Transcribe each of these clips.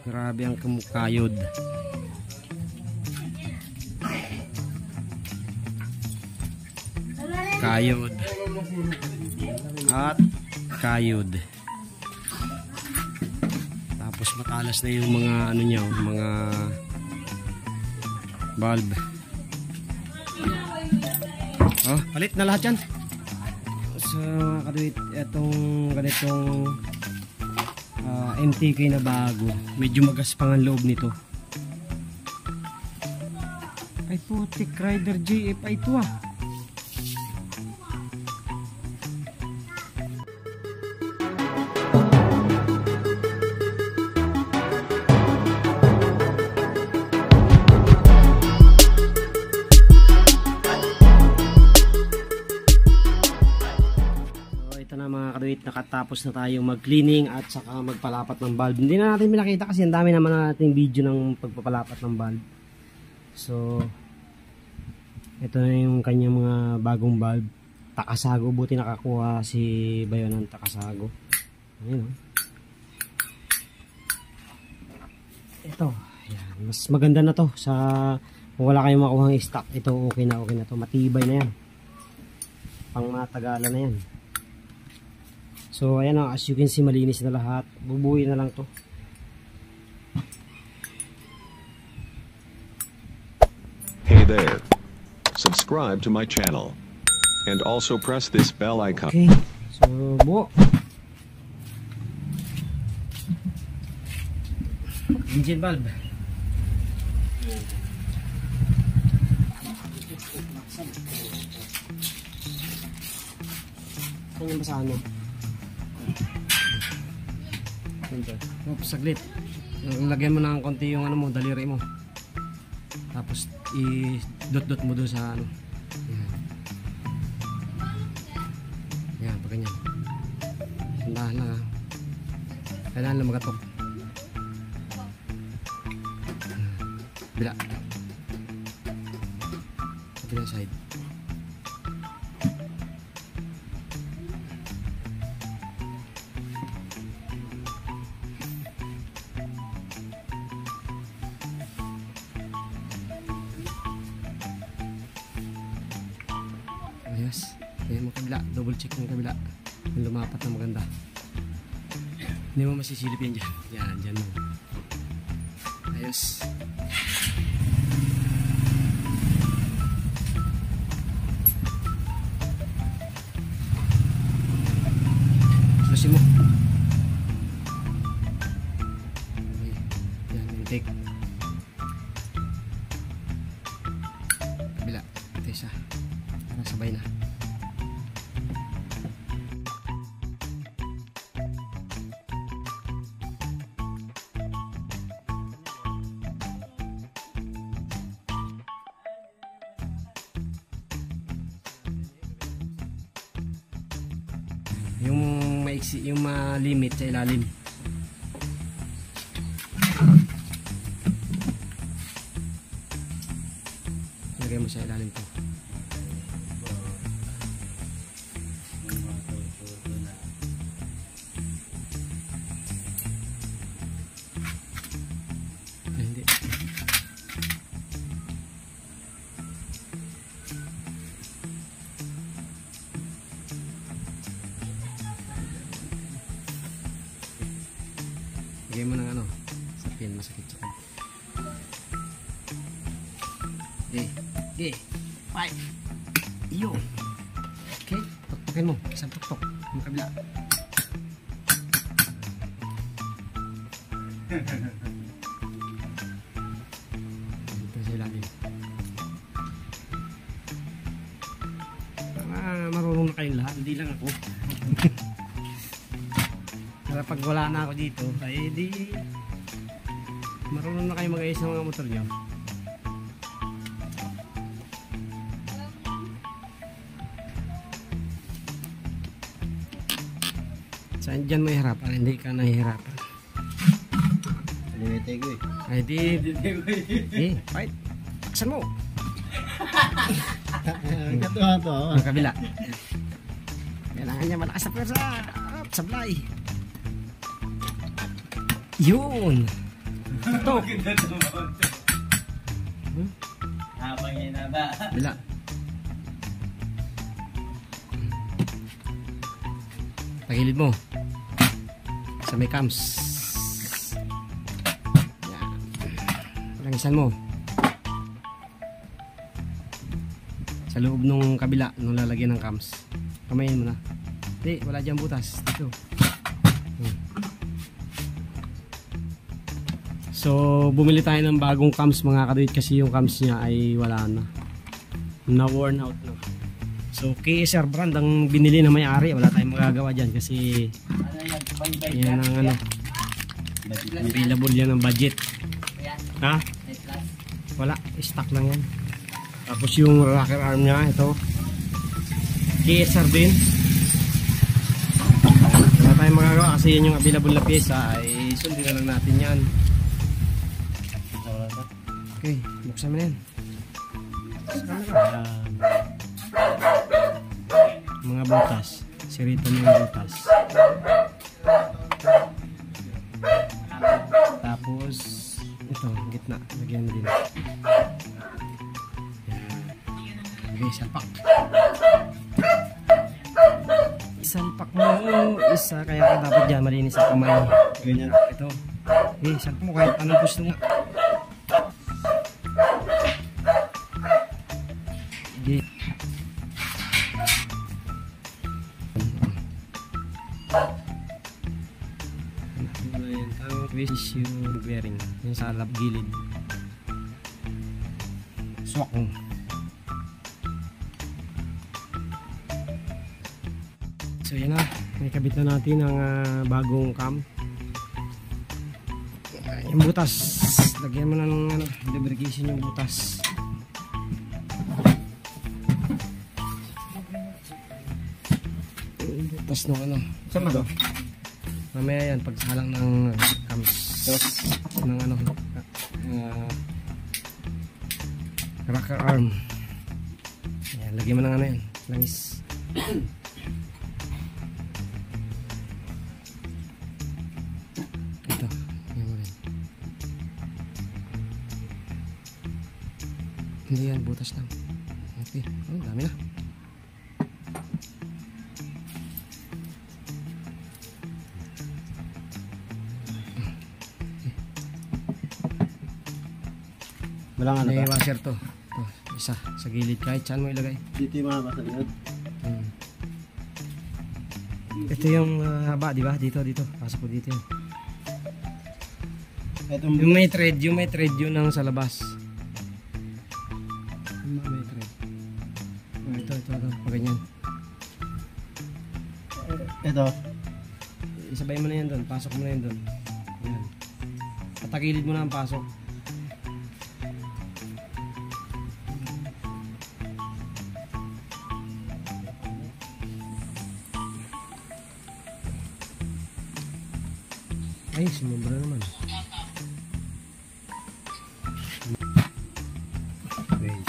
Grabe ang kamukayod. Kayod. At kayod. Tapos matalas na yung mga ano niya, mga bulb. Oh, palit na lahat yan. So, kaduit, itong ganitong MTK na bago. Medyo magaspang ang loob nito. Ay putik, Rider JF ay ito ah. Nakatapos na tayong mag-cleaning at saka magpalapat ng bulb. Hindi na natin pinakita kasi ang dami naman nating video ng pagpapalapat ng bulb. So, ito na yung kanyang mga bagong bulb. Takasago, buti nakakuha si Bayo ng takasago. Ayun, ito, ayan. Mas maganda na to sa kung wala kayong makuha ng stock. Ito okay na to. Matibay na yan. Pang matagalan na yan. So ayan o, as you can see, malinis na lahat. Bubuhay na lang to. Hey there. Subscribe to my channel. And also press this bell icon. Okay. So buo. Engine valve. Kanya ba sa ano? Oops, saglit. Lagyan mo ng konti yung ano mo, daliri mo. Tapos i-dot-dot mo doon sa ano. Yan. Yan, pag ganyan. Sandahan lang ha. Kailangan lang magatok. Bila. Sa bilang side. Ayos. Ayan mo kabila. Double check ng kabila. Yung lumapat na maganda. Hindi mo masisilip yan dyan. Yan, dyan mo. Ayos. Susi mo. Okay. Yan, intake. Kabila. Ito isa. Sabay na. Yung maiksi, yung ma-limit sa ilalim. Lagay mo sa ilalim to. Lagay mo ng ano, sa pin, masakit sa pin. Okay, 5. Iyo. Okay, tuktukin mo, isang tuktok. Yung kabila. Ito sa ilalim. Marunong na kayong lahat, hindi lang ako. Pag wala na ako dito, ay di marunong na kayo mag-ayos ng mga motor nyo. Saan dyan mo ihirapan? Hindi ka nahihirapan. Ay di fight. Aksan mo. Katuwa to. Ang kabila. Kailangan niya malakas na pwersa. Sablay. Yun. Ito. Habang yan na ba? Bila. Tagilid mo. Sa may cams. Yan. Palangisan mo. Sa loob nung kabila, nung lalagyan ng cams. Kamayin mo na. Hindi, wala dyan butas. Dito. So, bumili tayo ng bagong cams mga kaduit kasi yung cams niya ay wala na. Na-worn out na. So, KSR brand ang binili na may-ari. Wala tayong magagawa dyan kasi yan ang ano. Available yan ng budget. Ha? Wala. Stock lang yan. Tapos yung rocker arm niya, ito. KSR din. Wala tayong magagawa kasi yan yung available na pyesa. Ay sundin na lang natin yan. Okay, buksan mo na yan. Mga butas. Sirito mo yung butas. Tapos, ito, gitna. Lagyan din. Okay, salpak. Isalpak mo isa. Kaya ka dapat dyan malinis ang kamay. Ganyan. Ito. Okay, salpak mo kahit anong gusto nga. Okay. Ang twist yung bearing. Yung sa lap gilid. Swak mo. So yan na, may kabit na natin ang bagong cam. Yung butas, lagyan mo na ng lubrication yung butas. Yung butas ng ano. Sama to? Mamaya yan, pagsalang ng cams. Ng ano, rocker arm. Yan, lagyan mo ng ano yan, langis. Hindi yan, butas lang. Okay, oh, dami na. Walang ano May to? washer to. Ito, isa sa gilid, kahit saan mo ilagay. Dito yung mga masalinod. Ito yung haba, di ba? Dito, pasok ko dito yun. Itong Yung may thread yun ang sa labas. May thread. Ito, pag ganyan. ito. Isabay mo na yan doon, pasok mo na yan doon. Ayan. Patakilid mo na ang pasok. Ay, sumubra naman. Wait.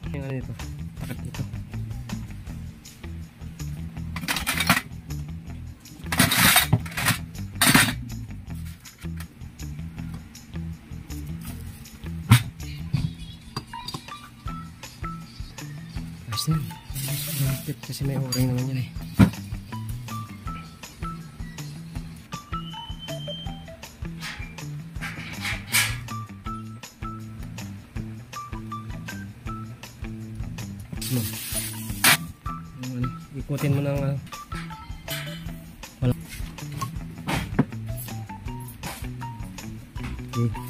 Yung ano ito, takat nito. Basta yun, malapit kasi may o-ring naman yun eh. Ikutin mo ng wala. Okay.